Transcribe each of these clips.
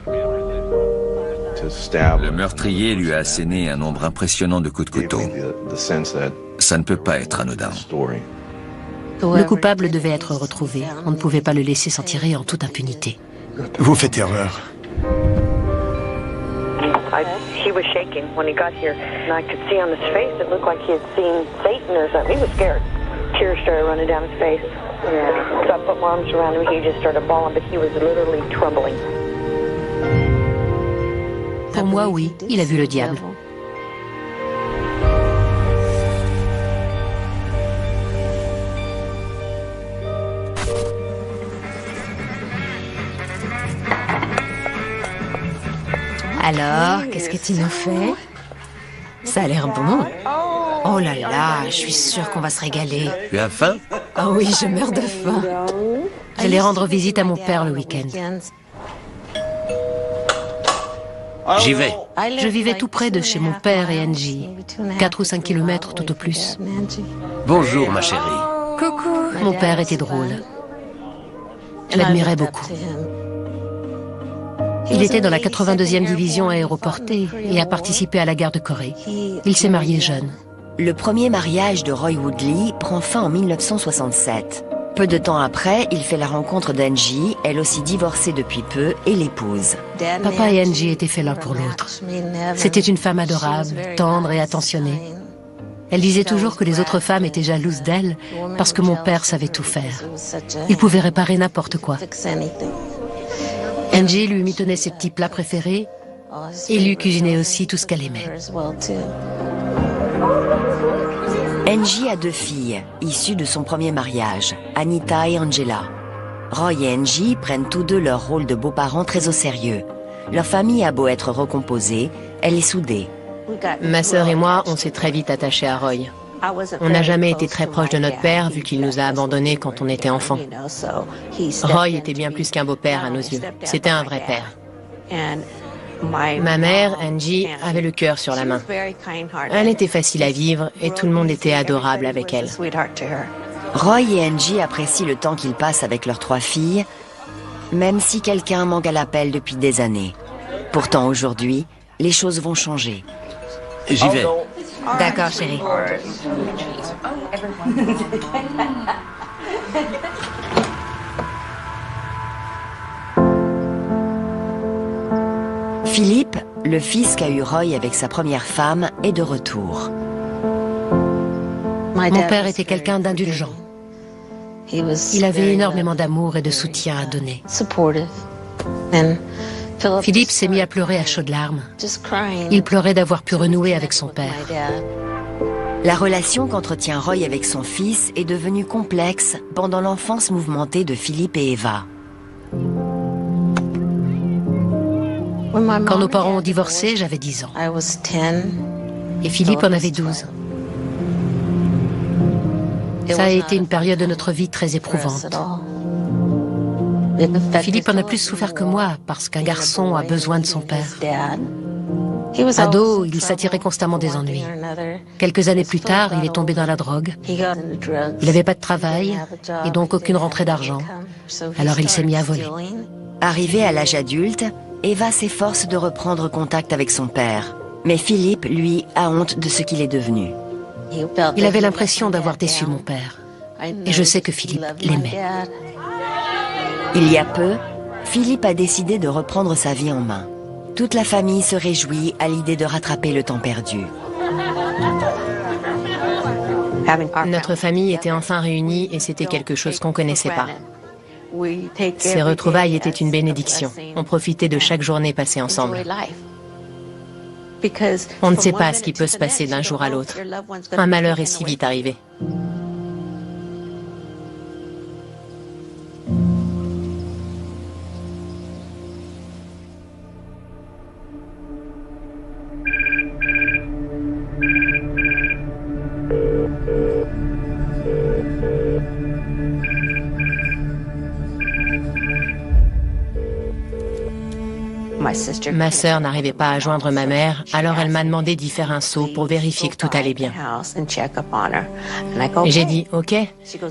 Le meurtrier lui a asséné un nombre impressionnant de coups de couteau. Ça ne peut pas être anodin. Le coupable devait être retrouvé. On ne pouvait pas le laisser s'en tirer en toute impunité. Vous faites erreur. He was shaking when he got here, and I could see on his face it looked like he had seen Satan or something. He was scared. Tears started running down his face. Yeah. So I put my arms around him. He just started bawling, but he was literally trembling. Pour moi, oui, il a vu le diable. Alors, qu'est-ce que tu nous fais? Ça a l'air bon. Oh là là, je suis sûre qu'on va se régaler. Tu as faim? Oh oui, je meurs de faim. J'allais rendre visite à mon père le week-end. J'y vais. Je vivais tout près de chez mon père et Angie. 4 ou 5 kilomètres tout au plus. Bonjour, ma chérie. Coucou. Mon père était drôle. Je l'admirais beaucoup. Il était dans la 82e division aéroportée et a participé à la guerre de Corée. Il s'est marié jeune. Le premier mariage de Roy Woodley prend fin en 1967. Peu de temps après, il fait la rencontre d'Angie, elle aussi divorcée depuis peu, et l'épouse. Papa et Angie étaient faits l'un pour l'autre. C'était une femme adorable, tendre et attentionnée. Elle disait toujours que les autres femmes étaient jalouses d'elle parce que mon père savait tout faire. Il pouvait réparer n'importe quoi. Angie lui mitonnait ses petits plats préférés et lui cuisinait aussi tout ce qu'elle aimait. Angie a 2 filles, issues de son premier mariage, Anita et Angela. Roy et Angie prennent tous deux leur rôle de beaux-parents très au sérieux. Leur famille a beau être recomposée, elle est soudée. Ma sœur et moi, on s'est très vite attachés à Roy. On n'a jamais été très proche de notre père vu qu'il nous a abandonnés quand on était enfants. Roy était bien plus qu'un beau-père à nos yeux. C'était un vrai père. Ma mère, Angie, avait le cœur sur la main. Elle était facile à vivre et tout le monde était adorable avec elle. Roy et Angie apprécient le temps qu'ils passent avec leurs 3 filles, même si quelqu'un manque à l'appel depuis des années. Pourtant aujourd'hui, les choses vont changer. J'y vais. D'accord, chérie. Philippe, le fils qu'a eu Roy avec sa première femme, est de retour. Mon père était quelqu'un d'indulgent. Il avait énormément d'amour et de soutien à donner. Philippe s'est mis à pleurer à chaudes larmes. Il pleurait d'avoir pu renouer avec son père. La relation qu'entretient Roy avec son fils est devenue complexe pendant l'enfance mouvementée de Philippe et Eva. Quand nos parents ont divorcé, j'avais 10 ans. Et Philippe en avait 12. Ça a été une période de notre vie très éprouvante. Philippe en a plus souffert que moi parce qu'un garçon a besoin de son père. Ado, il s'attirait constamment des ennuis. Quelques années plus tard, il est tombé dans la drogue. Il n'avait pas de travail et donc aucune rentrée d'argent. Alors il s'est mis à voler. Arrivé à l'âge adulte, Eva s'efforce de reprendre contact avec son père. Mais Philippe, lui, a honte de ce qu'il est devenu. Il avait l'impression d'avoir déçu mon père. Et je sais que Philippe l'aimait. Il y a peu, Philippe a décidé de reprendre sa vie en main. Toute la famille se réjouit à l'idée de rattraper le temps perdu. Notre famille était enfin réunie et c'était quelque chose qu'on ne connaissait pas. Ces retrouvailles étaient une bénédiction. On profitait de chaque journée passée ensemble. On ne sait pas ce qui peut se passer d'un jour à l'autre. Un malheur est si vite arrivé. Ma sœur n'arrivait pas à joindre ma mère, alors elle m'a demandé d'y faire un saut pour vérifier que tout allait bien. J'ai dit « OK » et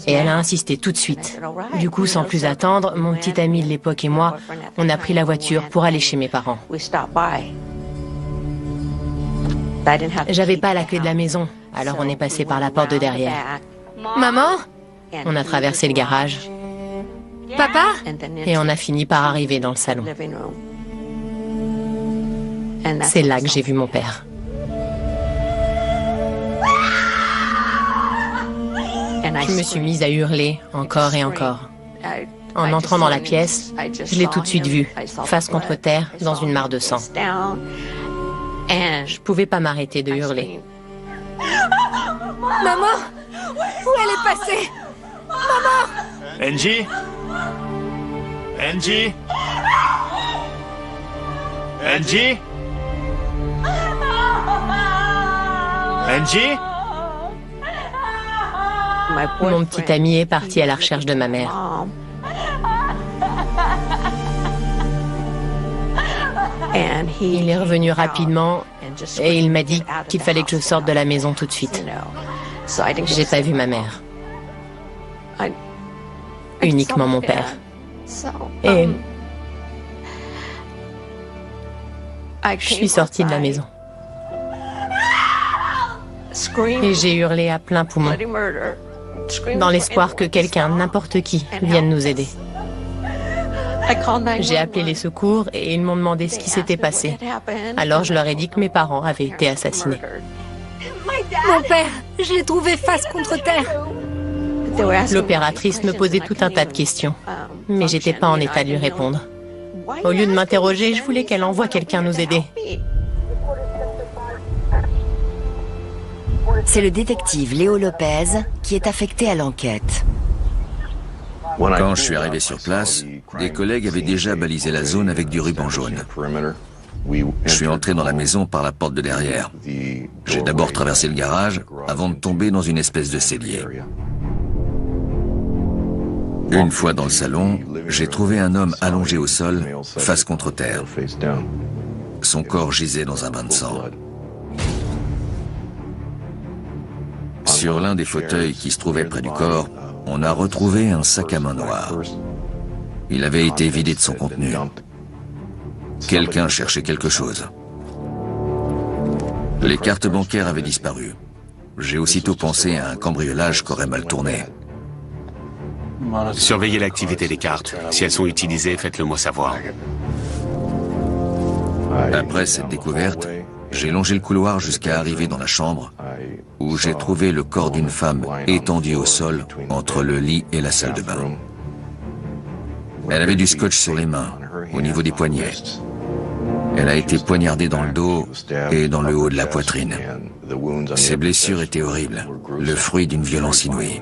elle a insisté tout de suite. Du coup, sans plus attendre, mon petit ami de l'époque et moi, on a pris la voiture pour aller chez mes parents. J'avais pas la clé de la maison, alors on est passé par la porte de derrière. « Maman ?» On a traversé le garage. « Papa ?» Et on a fini par arriver dans le salon. C'est là que j'ai vu mon père. Je me suis mise à hurler encore et encore. En entrant dans la pièce, je l'ai tout de suite vu, face contre terre, dans une mare de sang. Je pouvais pas m'arrêter de hurler. Maman, où elle est passée? Maman! Angie? Angie? Angie? Angie? Mon petit ami est parti à la recherche de ma mère. Il est revenu rapidement et il m'a dit qu'il fallait que je sorte de la maison tout de suite. J'ai pas vu ma mère. Uniquement mon père. Et je suis sortie de la maison. Et j'ai hurlé à plein poumon, dans l'espoir que quelqu'un, n'importe qui, vienne nous aider. J'ai appelé les secours et ils m'ont demandé ce qui s'était passé. Alors je leur ai dit que mes parents avaient été assassinés. Mon père, je l'ai trouvé face contre terre. L'opératrice me posait tout un tas de questions, mais j'étais pas en état de lui répondre. Au lieu de m'interroger, je voulais qu'elle envoie quelqu'un nous aider. C'est le détective Léo Lopez qui est affecté à l'enquête. Quand je suis arrivé sur place, des collègues avaient déjà balisé la zone avec du ruban jaune. Je suis entré dans la maison par la porte de derrière. J'ai d'abord traversé le garage avant de tomber dans une espèce de cellier. Une fois dans le salon, j'ai trouvé un homme allongé au sol, face contre terre. Son corps gisait dans un bain de sang. Sur l'un des fauteuils qui se trouvait près du corps, on a retrouvé un sac à main noir. Il avait été vidé de son contenu. Quelqu'un cherchait quelque chose. Les cartes bancaires avaient disparu. J'ai aussitôt pensé à un cambriolage qu'aurait mal tourné. Surveillez l'activité des cartes. Si elles sont utilisées, faites-le moi savoir. Après cette découverte, j'ai longé le couloir jusqu'à arriver dans la chambre où j'ai trouvé le corps d'une femme étendue au sol entre le lit et la salle de bain. Elle avait du scotch sur les mains, au niveau des poignets. Elle a été poignardée dans le dos et dans le haut de la poitrine. Ses blessures étaient horribles, le fruit d'une violence inouïe.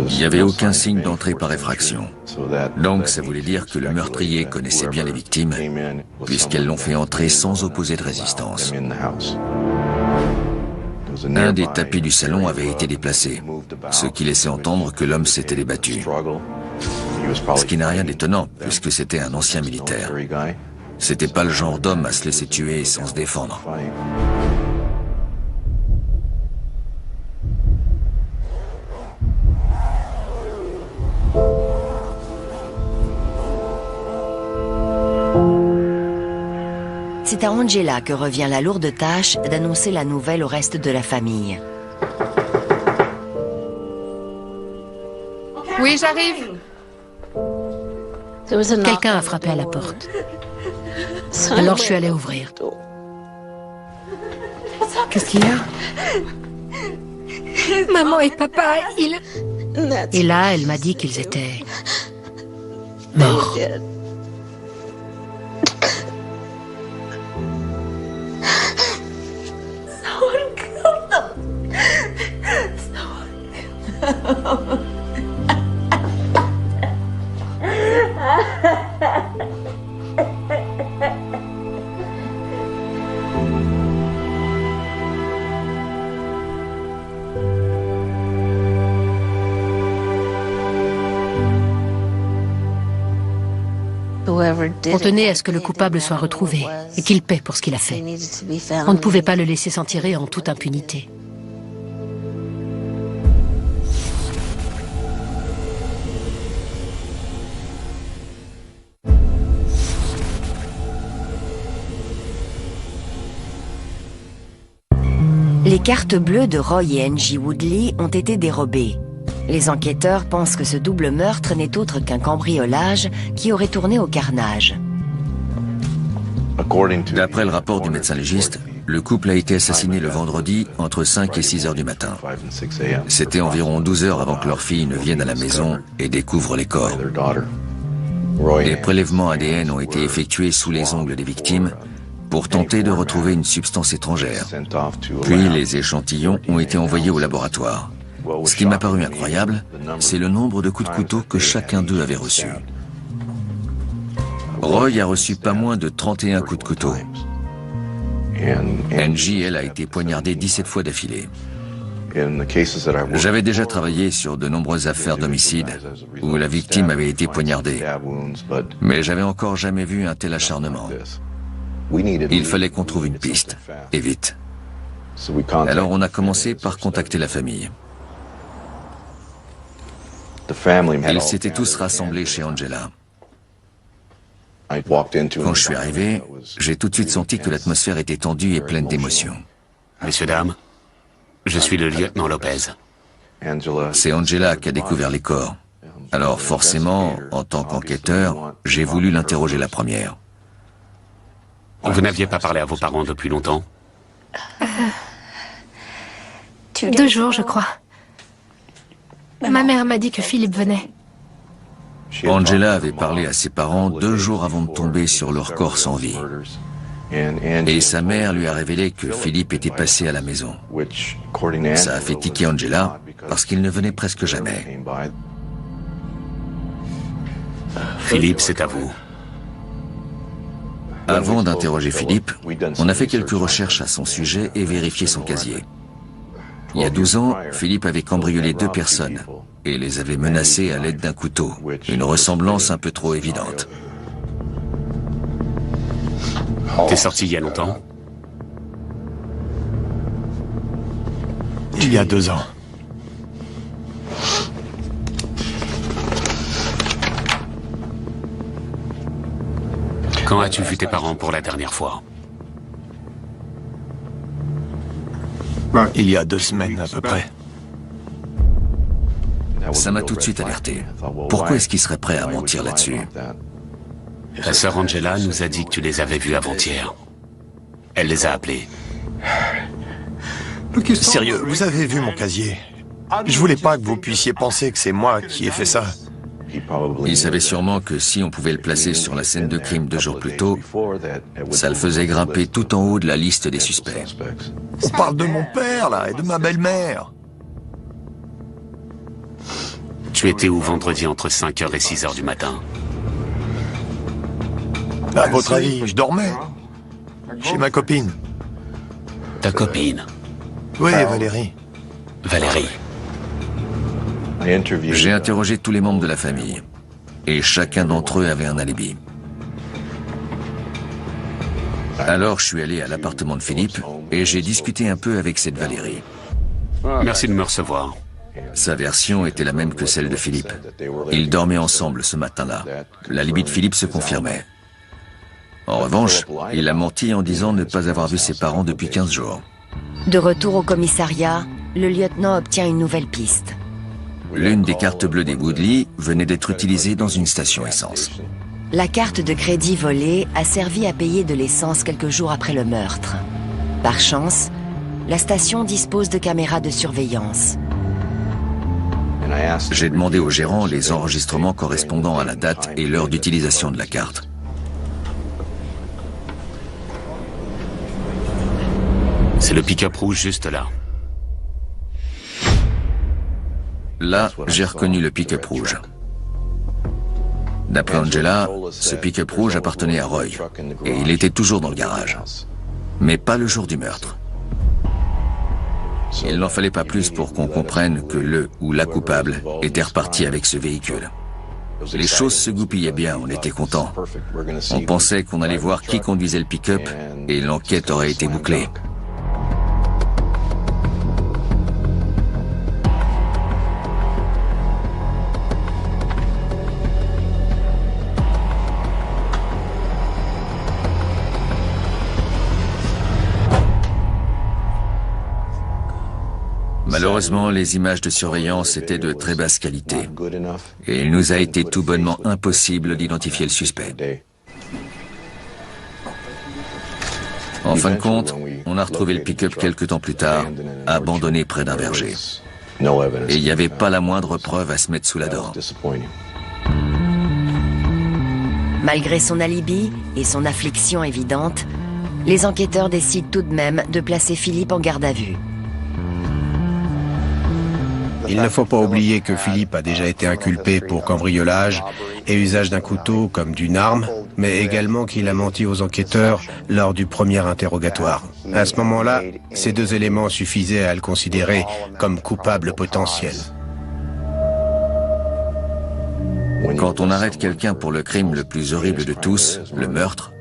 Il n'y avait aucun signe d'entrée par effraction. Donc ça voulait dire que le meurtrier connaissait bien les victimes, puisqu'elles l'ont fait entrer sans opposer de résistance. Un des tapis du salon avait été déplacé, ce qui laissait entendre que l'homme s'était débattu. Ce qui n'a rien d'étonnant, puisque c'était un ancien militaire. C'était pas le genre d'homme à se laisser tuer sans se défendre. C'est à Angela que revient la lourde tâche d'annoncer la nouvelle au reste de la famille. Oui, j'arrive. Quelqu'un a frappé à la porte. Alors je suis allée ouvrir. Qu'est-ce qu'il y a? Maman et papa, Et là, elle m'a dit qu'ils étaient morts. On tenait à ce que le coupable soit retrouvé et qu'il paie pour ce qu'il a fait. On ne pouvait pas le laisser s'en tirer en toute impunité. Les cartes bleues de Roy et Angie Woodley ont été dérobées. Les enquêteurs pensent que ce double meurtre n'est autre qu'un cambriolage qui aurait tourné au carnage. D'après le rapport du médecin légiste, le couple a été assassiné le vendredi entre 5 et 6 heures du matin. C'était environ 12 heures avant que leur fille ne vienne à la maison et découvre les corps. Des prélèvements ADN ont été effectués sous les ongles des victimes pour tenter de retrouver une substance étrangère. Puis les échantillons ont été envoyés au laboratoire. Ce qui m'a paru incroyable, c'est le nombre de coups de couteau que chacun d'eux avait reçus. Roy a reçu pas moins de 31 coups de couteau. Angie, elle, a été poignardée 17 fois d'affilée. J'avais déjà travaillé sur de nombreuses affaires d'homicide où la victime avait été poignardée, mais j'avais encore jamais vu un tel acharnement. Il fallait qu'on trouve une piste, et vite. Alors on a commencé par contacter la famille. Ils s'étaient tous rassemblés chez Angela. Quand je suis arrivé, j'ai tout de suite senti que l'atmosphère était tendue et pleine d'émotions. Messieurs, dames, je suis le lieutenant Lopez. C'est Angela qui a découvert les corps. Alors forcément, en tant qu'enquêteur, j'ai voulu l'interroger la première. Vous n'aviez pas parlé à vos parents depuis longtemps? 2 jours, je crois. Ma mère m'a dit que Philippe venait. Angela avait parlé à ses parents 2 jours avant de tomber sur leur corps sans vie. Et sa mère lui a révélé que Philippe était passé à la maison. Ça a fait tiquer Angela parce qu'il ne venait presque jamais. Philippe, c'est à vous. Avant d'interroger Philippe, on a fait quelques recherches à son sujet et vérifié son casier. Il y a 12 ans, Philippe avait cambriolé 2 personnes et les avait menacées à l'aide d'un couteau, une ressemblance un peu trop évidente. T'es sorti il y a longtemps? Il y a 2 ans. Quand as-tu vu tes parents pour la dernière fois? Il y a 2 semaines à peu près. Ça m'a tout de suite alerté. Pourquoi est-ce qu'il serait prêt à mentir là-dessus? Ta sœur Angela nous a dit que tu les avais vus avant-hier. Elle les a appelés. Sérieux, vous avez vu mon casier? Je voulais pas que vous puissiez penser que c'est moi qui ai fait ça. Il savait sûrement que si on pouvait le placer sur la scène de crime 2 jours plus tôt, ça le faisait grimper tout en haut de la liste des suspects. On parle de mon père, là, et de ma belle-mère. Tu étais où vendredi entre 5h et 6h du matin? À votre avis, je dormais. Chez ma copine. Ta copine? Oui, Valérie. Valérie. J'ai interrogé tous les membres de la famille, et chacun d'entre eux avait un alibi. Alors je suis allé à l'appartement de Philippe, et j'ai discuté un peu avec cette Valérie. Merci de me recevoir. Sa version était la même que celle de Philippe. Ils dormaient ensemble ce matin-là. L'alibi de Philippe se confirmait. En revanche, il a menti en disant ne pas avoir vu ses parents depuis 15 jours. De retour au commissariat, le lieutenant obtient une nouvelle piste. L'une des cartes bleues des Woodley venait d'être utilisée dans une station essence. La carte de crédit volée a servi à payer de l'essence quelques jours après le meurtre. Par chance, la station dispose de caméras de surveillance. J'ai demandé au gérant les enregistrements correspondant à la date et l'heure d'utilisation de la carte. C'est le pick-up rouge juste là. Là, j'ai reconnu le pick-up rouge. D'après Angela, ce pick-up rouge appartenait à Roy, et il était toujours dans le garage. Mais pas le jour du meurtre. Il n'en fallait pas plus pour qu'on comprenne que le ou la coupable était reparti avec ce véhicule. Les choses se goupillaient bien, on était contents. On pensait qu'on allait voir qui conduisait le pick-up et l'enquête aurait été bouclée. Malheureusement, les images de surveillance étaient de très basse qualité et il nous a été tout bonnement impossible d'identifier le suspect. En fin de compte, on a retrouvé le pick-up quelque temps plus tard, abandonné près d'un verger. Et il n'y avait pas la moindre preuve à se mettre sous la dent. Malgré son alibi et son affliction évidente, les enquêteurs décident tout de même de placer Philippe en garde à vue. Il ne faut pas oublier que Philippe a déjà été inculpé pour cambriolage et usage d'un couteau comme d'une arme, mais également qu'il a menti aux enquêteurs lors du premier interrogatoire. À ce moment-là, ces deux éléments suffisaient à le considérer comme coupable potentiel. Quand on arrête quelqu'un pour le crime le plus horrible de tous, le meurtre,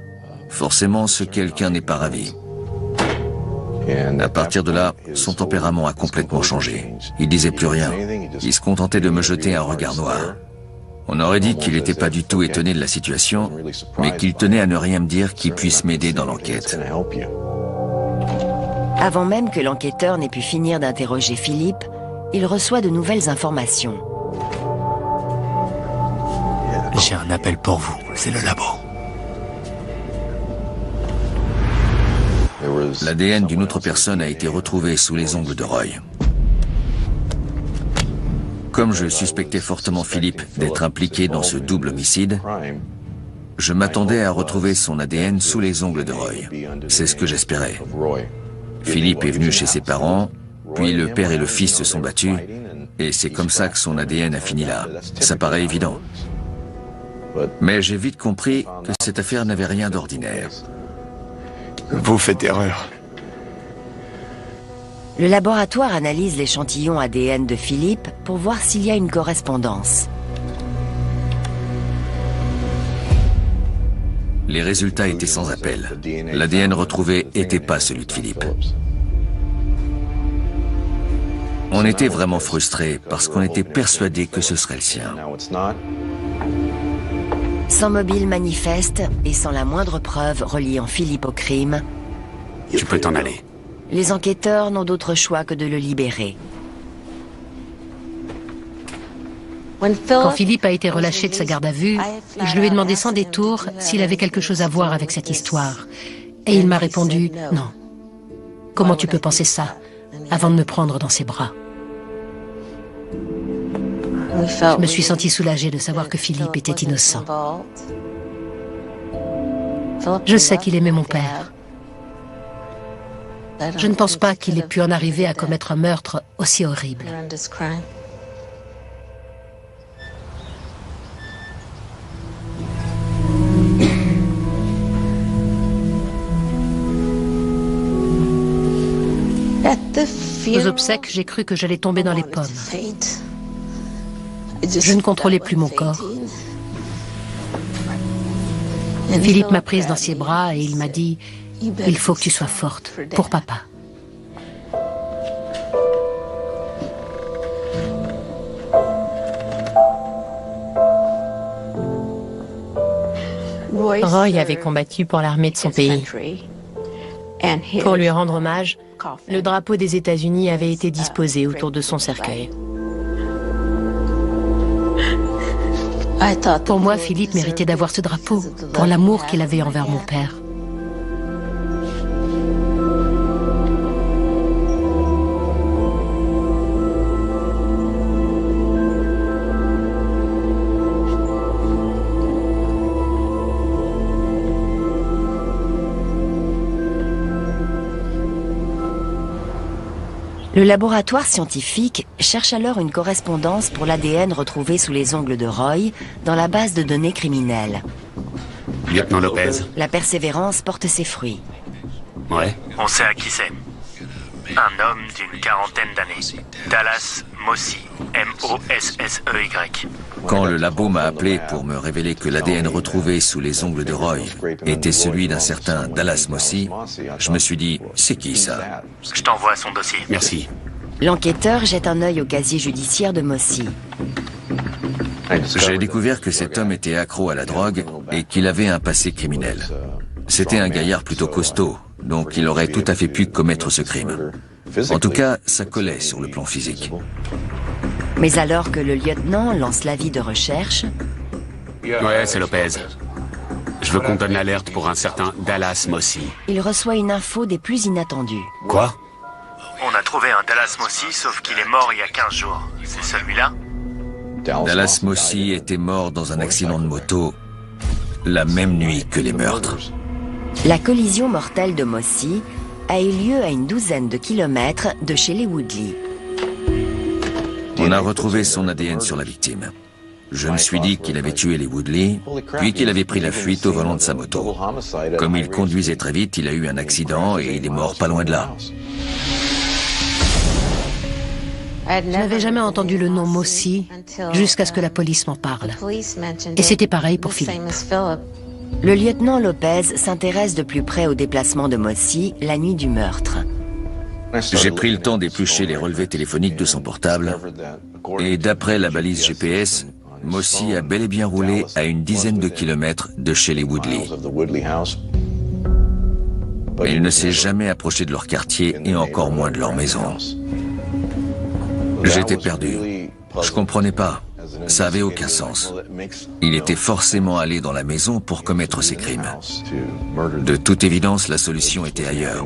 forcément ce quelqu'un n'est pas ravi. À partir de là, son tempérament a complètement changé. Il disait plus rien. Il se contentait de me jeter un regard noir. On aurait dit qu'il n'était pas du tout étonné de la situation, mais qu'il tenait à ne rien me dire qui puisse m'aider dans l'enquête. Avant même que l'enquêteur n'ait pu finir d'interroger Philippe, il reçoit de nouvelles informations. J'ai un appel pour vous, c'est le labo. L'ADN d'une autre personne a été retrouvé sous les ongles de Roy. Comme je suspectais fortement Philippe d'être impliqué dans ce double homicide, je m'attendais à retrouver son ADN sous les ongles de Roy. C'est ce que j'espérais. Philippe est venu chez ses parents, puis le père et le fils se sont battus, et c'est comme ça que son ADN a fini là. Ça paraît évident. Mais j'ai vite compris que cette affaire n'avait rien d'ordinaire. Vous faites erreur. Le laboratoire analyse l'échantillon ADN de Philippe pour voir s'il y a une correspondance. Les résultats étaient sans appel. L'ADN retrouvé n'était pas celui de Philippe. On était vraiment frustrés parce qu'on était persuadés que ce serait le sien. Sans mobile manifeste et sans la moindre preuve reliant Philippe au crime, tu peux t'en aller. Les enquêteurs n'ont d'autre choix que de le libérer. Quand Philippe a été relâché de sa garde à vue, je lui ai demandé sans détour s'il avait quelque chose à voir avec cette histoire. Et il m'a répondu « Non. Comment tu peux penser ça ?» avant de me prendre dans ses bras. Je me suis sentie soulagée de savoir que Philippe était innocent. Je sais qu'il aimait mon père. Je ne pense pas qu'il ait pu en arriver à commettre un meurtre aussi horrible. Aux obsèques, j'ai cru que j'allais tomber dans les pommes. Je ne contrôlais plus mon corps. Philippe m'a prise dans ses bras et il m'a dit « Il faut que tu sois forte, pour papa. » Roy avait combattu pour l'armée de son pays. Pour lui rendre hommage, le drapeau des États-Unis avait été disposé autour de son cercueil. Pour moi, Philippe méritait d'avoir ce drapeau, pour l'amour qu'il avait envers mon père. Le laboratoire scientifique cherche alors une correspondance pour l'ADN retrouvé sous les ongles de Roy dans la base de données criminelle. Lieutenant Lopez. La persévérance porte ses fruits. Ouais. On sait à qui c'est. Un homme d'une quarantaine d'années. Dallas Mossy. M-O-S-S-E-Y. Quand le labo m'a appelé pour me révéler que l'ADN retrouvé sous les ongles de Roy était celui d'un certain Dallas Mossy, je me suis dit, c'est qui ça? Je t'envoie son dossier. Merci. L'enquêteur jette un œil au casier judiciaire de Mossy. J'ai découvert que cet homme était accro à la drogue et qu'il avait un passé criminel. C'était un gaillard plutôt costaud, donc il aurait tout à fait pu commettre ce crime. En tout cas, ça collait sur le plan physique. Mais alors que le lieutenant lance l'avis de recherche... Ouais, c'est Lopez. Je veux qu'on donne l'alerte pour un certain Dallas Mossy. Il reçoit une info des plus inattendues. Quoi? On a trouvé un Dallas Mossy, sauf qu'il est mort il y a 15 jours. C'est celui-là? Dallas Mossy était mort dans un accident de moto la même nuit que les meurtres. La collision mortelle de Mossy a eu lieu à une douzaine de kilomètres de chez les Woodley. On a retrouvé son ADN sur la victime. Je me suis dit qu'il avait tué les Woodley, puis qu'il avait pris la fuite au volant de sa moto. Comme il conduisait très vite, il a eu un accident et il est mort pas loin de là. Je n'avais jamais entendu le nom Mossy jusqu'à ce que la police m'en parle. Et c'était pareil pour Philippe. Le lieutenant Lopez s'intéresse de plus près au déplacement de Mossy la nuit du meurtre. J'ai pris le temps d'éplucher les relevés téléphoniques de son portable et d'après la balise GPS, Mossy a bel et bien roulé à une dizaine de kilomètres de chez les Woodley. Mais il ne s'est jamais approché de leur quartier et encore moins de leur maison. J'étais perdu. Je comprenais pas. Ça avait aucun sens. Il était forcément allé dans la maison pour commettre ses crimes. De toute évidence, la solution était ailleurs.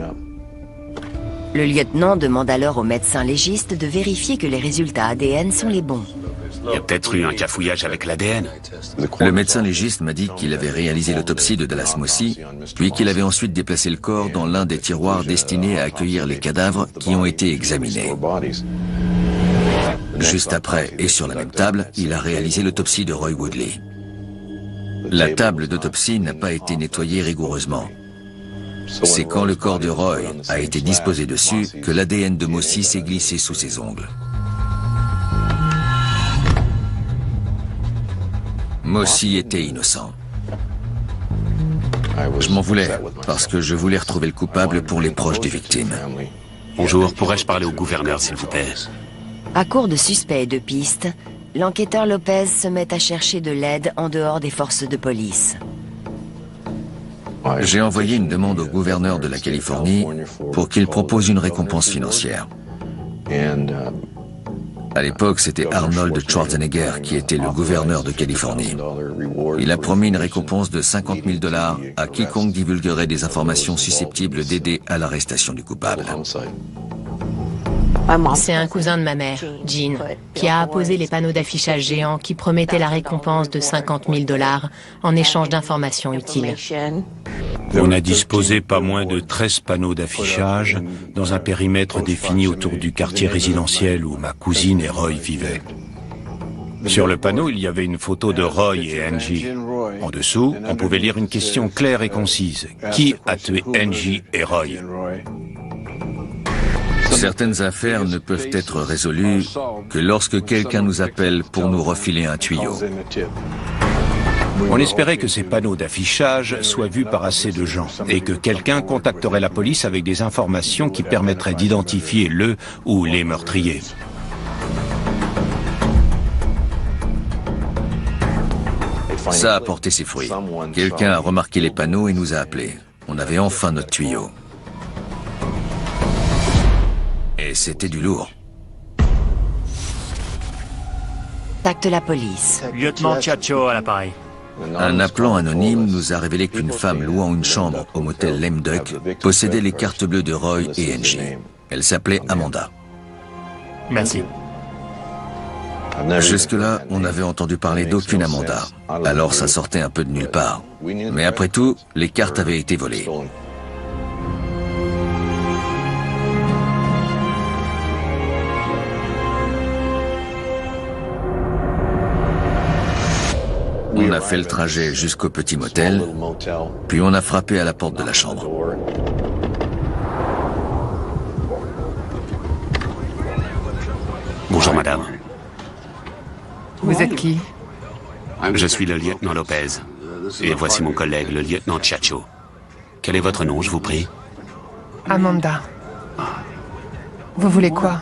Le lieutenant demande alors au médecin légiste de vérifier que les résultats ADN sont les bons. Il y a peut-être eu un cafouillage avec l'ADN. Le médecin légiste m'a dit qu'il avait réalisé l'autopsie de Dallas Mossy, puis qu'il avait ensuite déplacé le corps dans l'un des tiroirs destinés à accueillir les cadavres qui ont été examinés. Juste après, et sur la même table, il a réalisé l'autopsie de Roy Woodley. La table d'autopsie n'a pas été nettoyée rigoureusement. C'est quand le corps de Roy a été disposé dessus que l'ADN de Mossy s'est glissé sous ses ongles. Mossy était innocent. Je m'en voulais, parce que je voulais retrouver le coupable pour les proches des victimes. Bonjour, pourrais-je parler au gouverneur, s'il vous plaît? À court de suspects et de pistes, l'enquêteur Lopez se met à chercher de l'aide en dehors des forces de police. J'ai envoyé une demande au gouverneur de la Californie pour qu'il propose une récompense financière. À l'époque, c'était Arnold Schwarzenegger qui était le gouverneur de Californie. Il a promis une récompense de 50 000 $ à quiconque divulguerait des informations susceptibles d'aider à l'arrestation du coupable. C'est un cousin de ma mère, Jean, qui a apposé les panneaux d'affichage géants qui promettaient la récompense de 50 000 $ en échange d'informations utiles. On a disposé pas moins de 13 panneaux d'affichage dans un périmètre défini autour du quartier résidentiel où ma cousine et Roy vivaient. Sur le panneau, il y avait une photo de Roy et Angie. En dessous, on pouvait lire une question claire et concise. Qui a tué Angie et Roy? Certaines affaires ne peuvent être résolues que lorsque quelqu'un nous appelle pour nous refiler un tuyau. On espérait que ces panneaux d'affichage soient vus par assez de gens et que quelqu'un contacterait la police avec des informations qui permettraient d'identifier le ou les meurtriers. Ça a porté ses fruits. Quelqu'un a remarqué les panneaux et nous a appelés. On avait enfin notre tuyau. Et c'était du lourd. Contacte la police. Lieutenant Chiacho à l'appareil. Un appelant anonyme nous a révélé qu'une femme louant une chambre au motel Lame Duck possédait les cartes bleues de Roy et Angie. Elle s'appelait Amanda. Merci. Jusque-là, on n'avait entendu parler d'aucune Amanda. Alors ça sortait un peu de nulle part. Mais après tout, les cartes avaient été volées. On a fait le trajet jusqu'au petit motel, puis on a frappé à la porte de la chambre. Bonjour, madame. Vous êtes qui? Je suis le lieutenant Lopez. Et voici mon collègue, le lieutenant Chacho. Quel est votre nom, je vous prie? Amanda. Vous voulez quoi?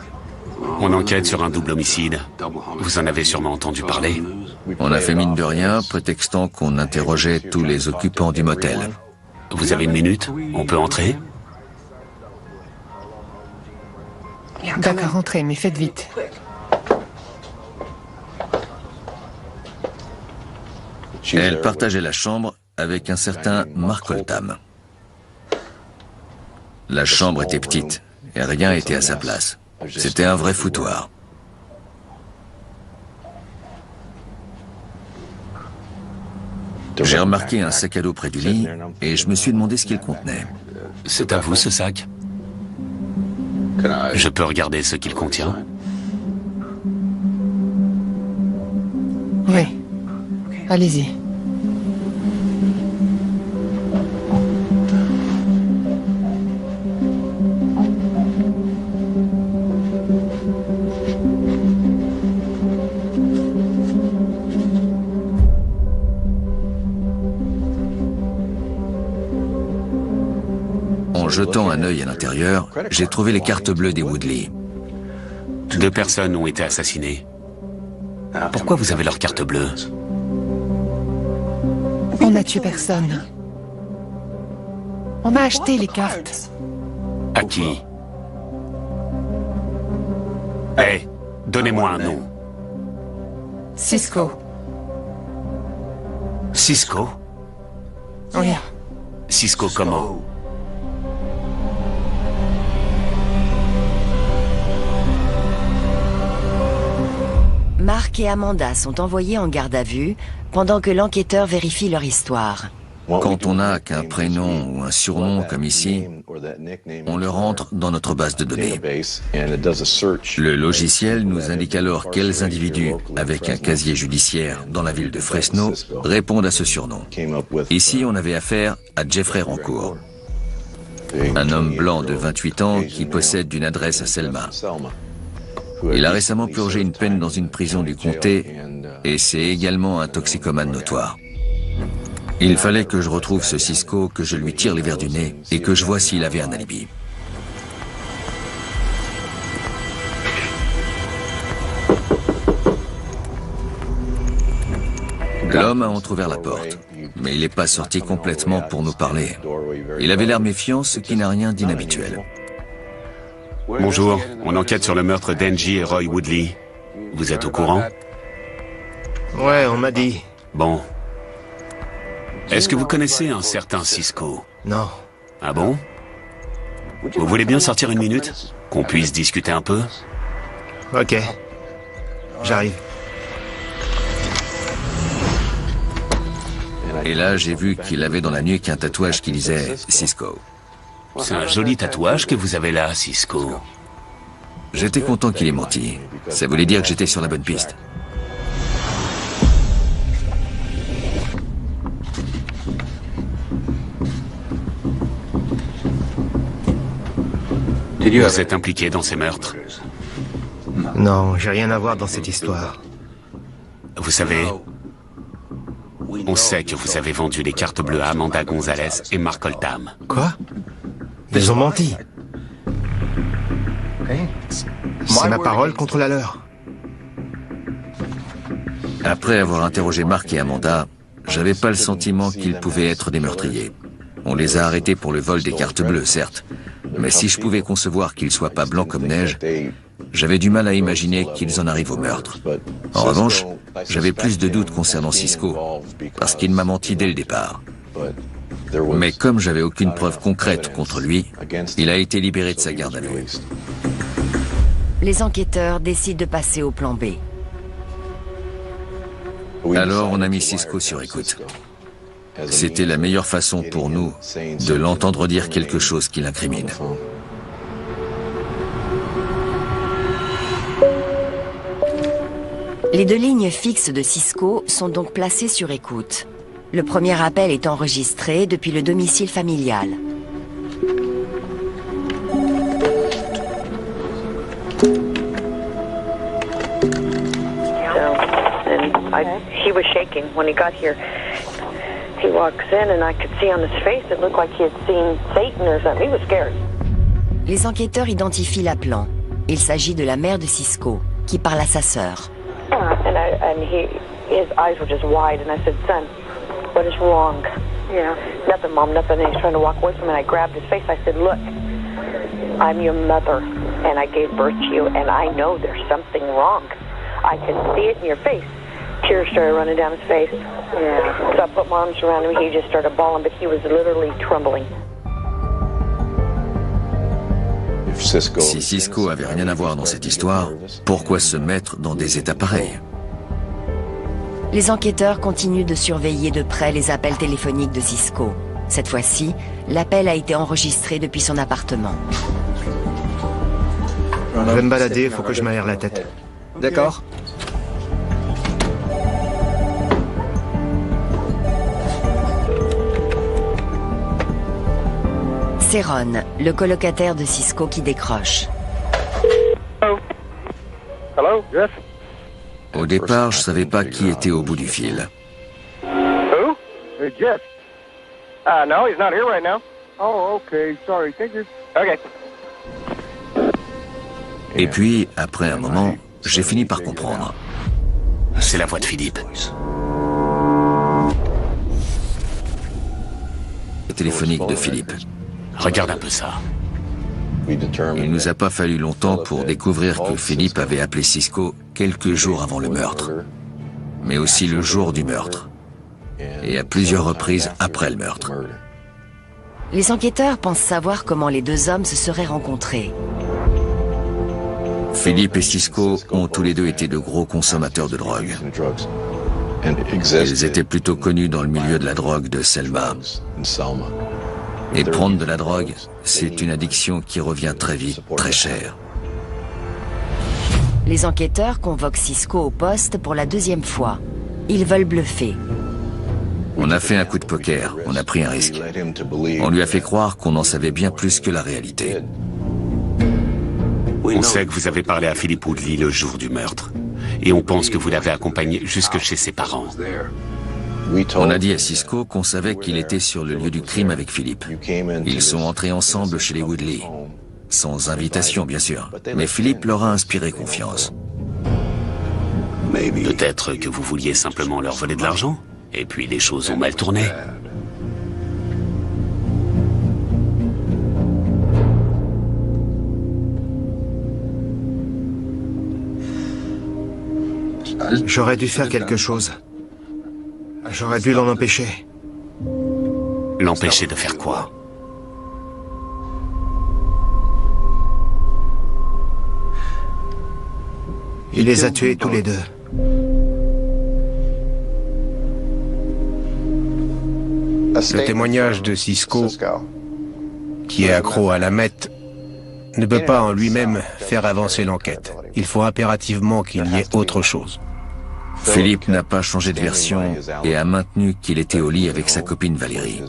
On enquête sur un double homicide. Vous en avez sûrement entendu parler. On a fait mine de rien, prétextant qu'on interrogeait tous les occupants du motel. Vous avez une minute? On peut entrer? D'accord, entrez, mais faites vite. Elle partageait la chambre avec un certain Mark Oldham. La chambre était petite et rien était à sa place. C'était un vrai foutoir. J'ai remarqué un sac à dos près du lit et je me suis demandé ce qu'il contenait. C'est à vous, ce sac? Je peux regarder ce qu'il contient? Oui. Allez-y. En jetant un œil à l'intérieur, j'ai trouvé les cartes bleues des Woodley. 2 personnes ont été assassinées. Pourquoi vous avez leurs cartes bleues? On n'a tué personne. On a acheté les cartes. À qui? Hé, donnez-moi un nom. Cisco. Cisco? Oui. Cisco comment? Mark et Amanda sont envoyés en garde à vue pendant que l'enquêteur vérifie leur histoire. Quand on n'a qu'un prénom ou un surnom comme ici, on le rentre dans notre base de données. Le logiciel nous indique alors quels individus, avec un casier judiciaire dans la ville de Fresno, répondent à ce surnom. Ici, on avait affaire à Jeffrey Rancourt, un homme blanc de 28 ans qui possède une adresse à Selma. Il a récemment purgé une peine dans une prison du comté et c'est également un toxicomane notoire. Il fallait que je retrouve ce Cisco, que je lui tire les verres du nez et que je vois s'il avait un alibi. L'homme a entrouvert la porte, mais il n'est pas sorti complètement pour nous parler. Il avait l'air méfiant, ce qui n'a rien d'inhabituel. Bonjour, on enquête sur le meurtre d'Angie et Roy Woodley. Vous êtes au courant? Ouais, on m'a dit. Bon. Est-ce que vous connaissez un certain Cisco? Non. Ah bon? Vous voulez bien sortir une minute? Qu'on puisse discuter un peu? Ok. J'arrive. Et là, j'ai vu qu'il avait dans la nuque un tatouage qui disait « Cisco ». C'est un joli tatouage que vous avez là, Cisco. J'étais content qu'il ait menti. Ça voulait dire que j'étais sur la bonne piste. Vous êtes impliqué dans ces meurtres? Non, j'ai rien à voir dans cette histoire. Vous savez, on sait que vous avez vendu les cartes bleues à Amanda Gonzalez et Mark Oldham. Quoi? Ils ont menti. C'est ma parole contre la leur. Après avoir interrogé Mark et Amanda, j'avais pas le sentiment qu'ils pouvaient être des meurtriers. On les a arrêtés pour le vol des cartes bleues, certes. Mais si je pouvais concevoir qu'ils soient pas blancs comme neige, j'avais du mal à imaginer qu'ils en arrivent au meurtre. En revanche, j'avais plus de doutes concernant Cisco, parce qu'il m'a menti dès le départ. Mais comme j'avais aucune preuve concrète contre lui, il a été libéré de sa garde à vue. Les enquêteurs décident de passer au plan B. Alors on a mis Cisco sur écoute. C'était la meilleure façon pour nous de l'entendre dire quelque chose qui l'incrimine. Les 2 lignes fixes de Cisco sont donc placées sur écoute. Le premier appel est enregistré depuis le domicile familial. He was shaking when he got here. He walks in and I could see on his face it looked like he had seen Satan or something. He was scared. Les enquêteurs identifient l'appelant. Il s'agit de la mère de Cisco, qui parle à sa sœur. His eyes were just wide, and I said, "Son, what is wrong?" Yeah, nothing, Mom, nothing. And he's trying to walk away from me, and I grabbed his face. I said, "Look, I'm your mother, and I gave birth to you, and I know there's something wrong. I can see it in your face." Tears started running down his face. Yeah. So I put my arms around him. He just started bawling, but he was literally trembling. Si Cisco avait rien à voir dans cette histoire, pourquoi se mettre dans des états pareils? Les enquêteurs continuent de surveiller de près les appels téléphoniques de Cisco. Cette fois-ci, l'appel a été enregistré depuis son appartement. Je vais me balader, faut que je m'aère la tête. D'accord. C'est Ron, le colocataire de Cisco qui décroche. Hello, yes. Au départ, je savais pas qui était au bout du fil. Who? Jeff. No, he's not here right now. Oh, okay. Sorry. Thank you. Okay. Et puis, après un moment, j'ai fini par comprendre. C'est la voix de Philippe. Téléphonique de Philippe. Regarde un peu ça. Il nous a pas fallu longtemps pour découvrir que Philippe avait appelé Cisco quelques jours avant le meurtre, mais aussi le jour du meurtre, et à plusieurs reprises après le meurtre. Les enquêteurs pensent savoir comment les deux hommes se seraient rencontrés. Philippe et Cisco ont tous les deux été de gros consommateurs de drogue. Ils étaient plutôt connus dans le milieu de la drogue de Selma. Et prendre de la drogue, c'est une addiction qui revient très vite, très cher. Les enquêteurs convoquent Cisco au poste pour la deuxième fois. Ils veulent bluffer. On a fait un coup de poker, on a pris un risque. On lui a fait croire qu'on en savait bien plus que la réalité. On sait que vous avez parlé à Philippe Woodley le jour du meurtre. Et on pense que vous l'avez accompagné jusque chez ses parents. On a dit à Cisco qu'on savait qu'il était sur le lieu du crime avec Philippe. Ils sont entrés ensemble chez les Woodley. Sans invitation, bien sûr. Mais Philippe leur a inspiré confiance. Peut-être que vous vouliez simplement leur voler de l'argent. Et puis les choses ont mal tourné. J'aurais dû faire quelque chose. J'aurais dû l'en empêcher. L'empêcher de faire quoi? Il les a tués tous les deux. Le témoignage de Cisco, qui est accro à la meth, ne peut pas en lui-même faire avancer l'enquête. Il faut impérativement qu'il y ait autre chose. Philippe n'a pas changé de version et a maintenu qu'il était au lit avec sa copine Valérie.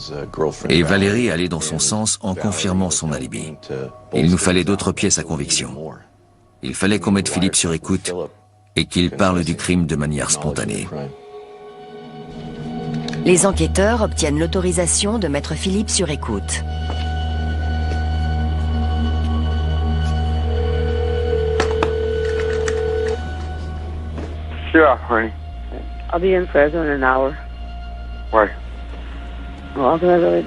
Et Valérie allait dans son sens en confirmant son alibi. Il nous fallait d'autres pièces à conviction. Il fallait qu'on mette Philippe sur écoute et qu'il parle du crime de manière spontanée. Les enquêteurs obtiennent l'autorisation de mettre Philippe sur écoute. Yeah, honey. I'll be in Fresno in an hour. Why? Well, I'm gonna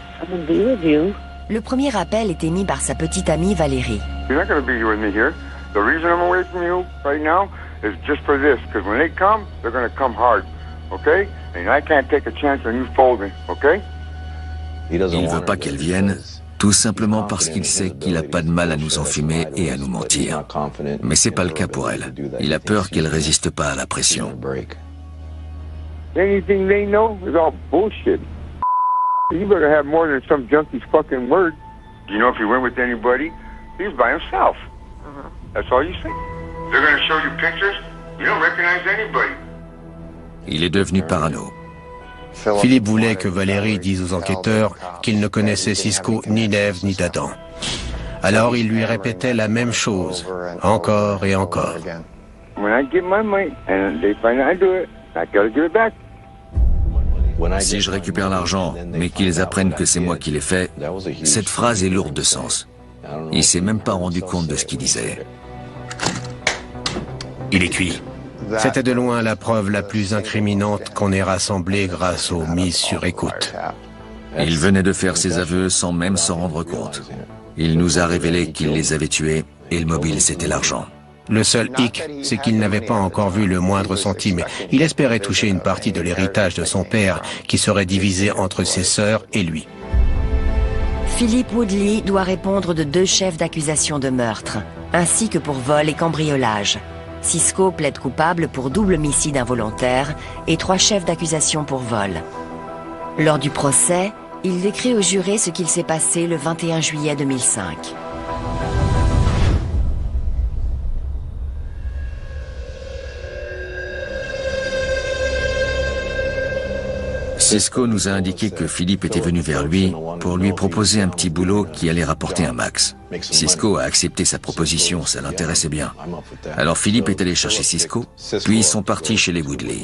be with you. Le premier appel est émis par sa petite amie Valérie. You're not going to be with me here. The reason I'm away from you right now is just for this. Because when they come, they're going to come hard. Okay? And I can't take a chance on you folding. Okay? Il ne veut pas qu'elle vienne, tout simplement parce qu'il sait qu'il n'a pas de mal à nous enfumer et à nous mentir. Mais c'est pas le cas pour elle. Il a peur qu'elle résiste pas à la pression. Anything they know is all bullshit. You better have more than some junkie's fucking word. You know, if he went with anybody, he was by himself. That's all you say. They're going to show you pictures. You don't recognize anybody. Il est devenu parano. Philippe voulait que Valérie dise aux enquêteurs qu'il ne connaissait Cisco ni d'Ève ni d'Adam. Alors il lui répétait la même chose, encore et encore. When I get my money and they find out I do it, I gotta give it back. Si je récupère l'argent, mais qu'ils apprennent que c'est moi qui l'ai fait, cette phrase est lourde de sens. Il s'est même pas rendu compte de ce qu'il disait. Il est cuit. C'était de loin la preuve la plus incriminante qu'on ait rassemblée grâce aux mises sur écoute. Il venait de faire ses aveux sans même s'en rendre compte. Il nous a révélé qu'il les avait tués et le mobile c'était l'argent. Le seul hic, c'est qu'il n'avait pas encore vu le moindre centime. Il espérait toucher une partie de l'héritage de son père qui serait divisé entre ses sœurs et lui. Philip Woodley doit répondre de 2 chefs d'accusation de meurtre, ainsi que pour vol et cambriolage. Cisco plaide coupable pour double homicide involontaire et 3 chefs d'accusation pour vol. Lors du procès, il décrit aux jurés ce qu'il s'est passé le 21 juillet 2005. Cisco nous a indiqué que Philippe était venu vers lui pour lui proposer un petit boulot qui allait rapporter un max. Cisco a accepté sa proposition, ça l'intéressait bien. Alors Philippe est allé chercher Cisco, puis ils sont partis chez les Woodley.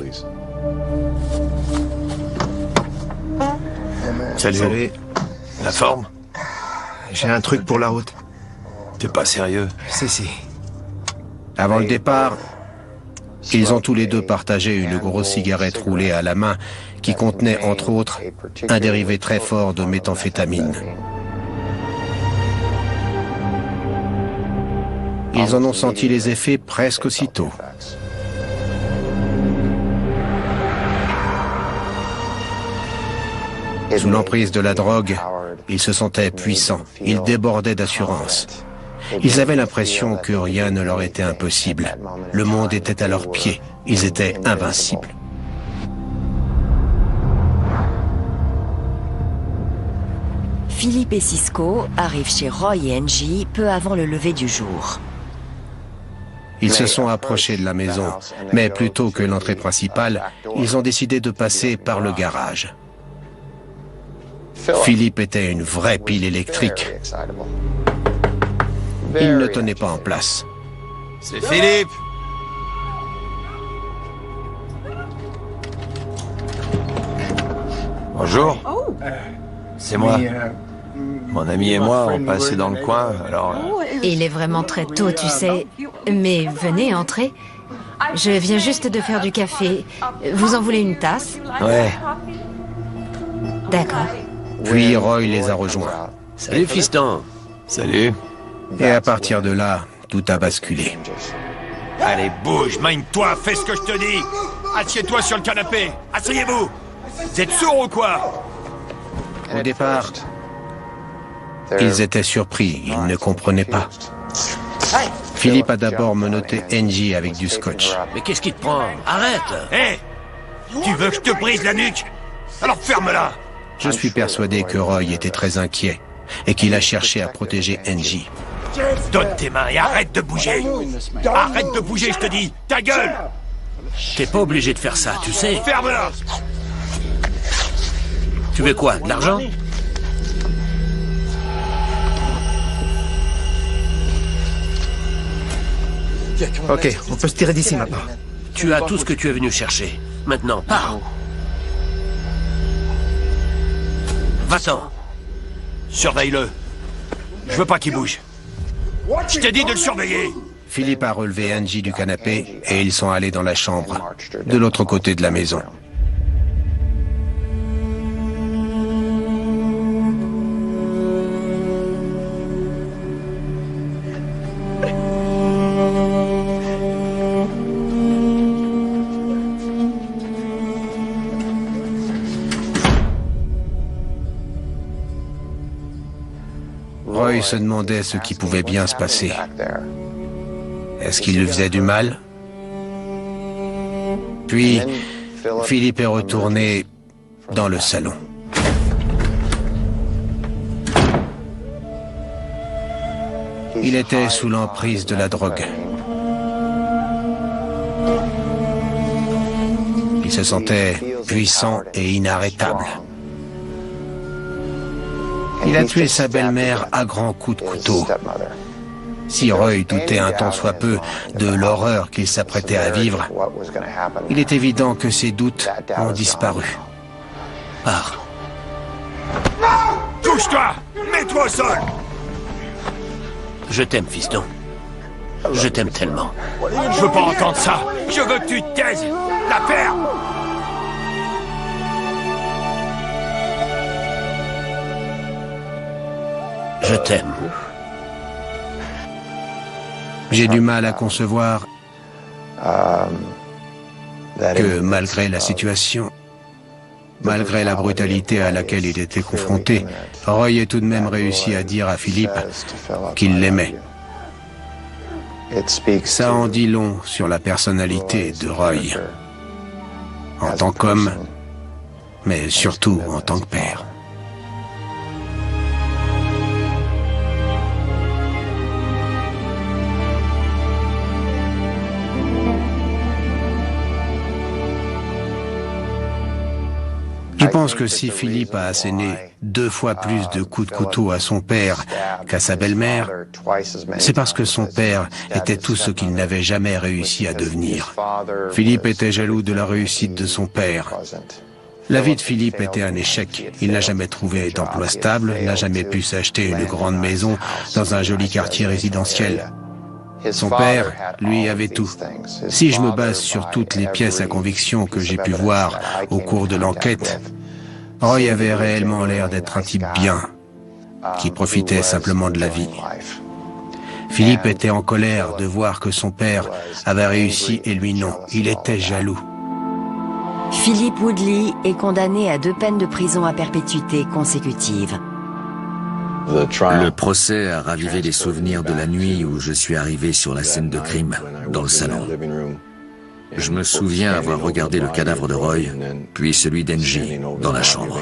Salut. La forme? J'ai un truc pour la route. T'es pas sérieux? Si. Avant le départ, ils ont tous les deux partagé une grosse cigarette roulée à la main qui contenait, entre autres, un dérivé très fort de méthamphétamine. Ils en ont senti les effets presque aussitôt. Sous l'emprise de la drogue, ils se sentaient puissants, ils débordaient d'assurance. Ils avaient l'impression que rien ne leur était impossible. Le monde était à leurs pieds, ils étaient invincibles. Philippe et Cisco arrivent chez Roy et Angie peu avant le lever du jour. Ils se sont approchés de la maison, mais plutôt que l'entrée principale, ils ont décidé de passer par le garage. Philippe était une vraie pile électrique. Il ne tenait pas en place. C'est Philippe! Bonjour. C'est moi. Mon ami et moi, on passait dans le coin, alors... Il est vraiment très tôt, tu sais. Mais venez, entrez. Je viens juste de faire du café. Vous en voulez une tasse? Ouais. D'accord. Puis Roy les a rejoints. Salut, fiston. Salut. Et à partir de là, tout a basculé. Allez, bouge, mine-toi, fais ce que je te dis. Assieds-toi sur le canapé. Asseyez-vous. Vous êtes sourds ou quoi? Au départ, ils étaient surpris, ils ne comprenaient pas. Philippe a d'abord menotté Angie avec du scotch. Mais qu'est-ce qui te prend? Arrête! Hé! Tu veux que je te brise la nuque? Alors ferme-la! Je suis persuadé que Roy était très inquiet et qu'il a cherché à protéger Angie. Donne tes mains et arrête de bouger! Arrête de bouger, je te dis! Ta gueule! T'es pas obligé de faire ça, tu sais. Ferme-la! Tu veux quoi? De l'argent? Ok, on peut se tirer d'ici maintenant. Tu as tout ce que tu es venu chercher. Maintenant, pars. Va-t'en. Surveille-le. Je veux pas qu'il bouge. Je t'ai dit de le surveiller. Philippe a relevé Angie du canapé et ils sont allés dans la chambre, de l'autre côté de la maison. Roy se demandait ce qui pouvait bien se passer. Est-ce qu'il lui faisait du mal? Puis, Philippe est retourné dans le salon. Il était sous l'emprise de la drogue. Il se sentait puissant et inarrêtable. Il a tué sa belle-mère à grands coups de couteau. Si Roy doutait un tant soit peu de l'horreur qu'il s'apprêtait à vivre, il est évident que ses doutes ont disparu. Pars. Touche-toi! Mets-toi au sol! Je t'aime, fiston. Je t'aime tellement. Je veux pas entendre ça! Je veux que tu te taises! La ferme! Je t'aime. J'ai du mal à concevoir que malgré la situation, malgré la brutalité à laquelle il était confronté, Roy ait tout de même réussi à dire à Philippe qu'il l'aimait. Ça en dit long sur la personnalité de Roy, en tant qu'homme, mais surtout en tant que père. Je pense que si Philippe a asséné 2 fois plus de coups de couteau à son père qu'à sa belle-mère, c'est parce que son père était tout ce qu'il n'avait jamais réussi à devenir. Philippe était jaloux de la réussite de son père. La vie de Philippe était un échec. Il n'a jamais trouvé d'emploi stable, n'a jamais pu s'acheter une grande maison dans un joli quartier résidentiel. Son père, lui, avait tout. Si je me base sur toutes les pièces à conviction que j'ai pu voir au cours de l'enquête, Roy avait réellement l'air d'être un type bien, qui profitait simplement de la vie. Philippe était en colère de voir que son père avait réussi et lui non. Il était jaloux. Philip Woodley est condamné à 2 peines de prison à perpétuité consécutives. Le procès a ravivé les souvenirs de la nuit où je suis arrivé sur la scène de crime, dans le salon. Je me souviens avoir regardé le cadavre de Roy, puis celui d'Angie, dans la chambre.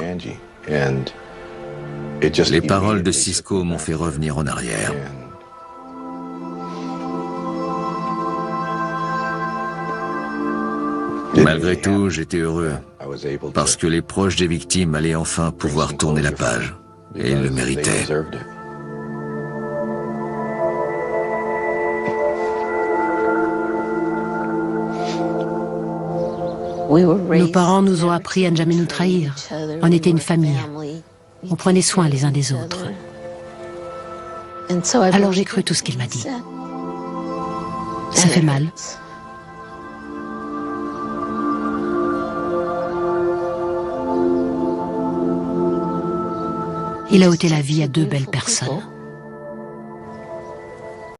Les paroles de Cisco m'ont fait revenir en arrière. Malgré tout, j'étais heureux, parce que les proches des victimes allaient enfin pouvoir tourner la page. Et ils le méritaient. Nos parents nous ont appris à ne jamais nous trahir. On était une famille. On prenait soin les uns des autres. Alors j'ai cru tout ce qu'il m'a dit. Ça fait mal. Il a ôté la vie à 2 belles personnes.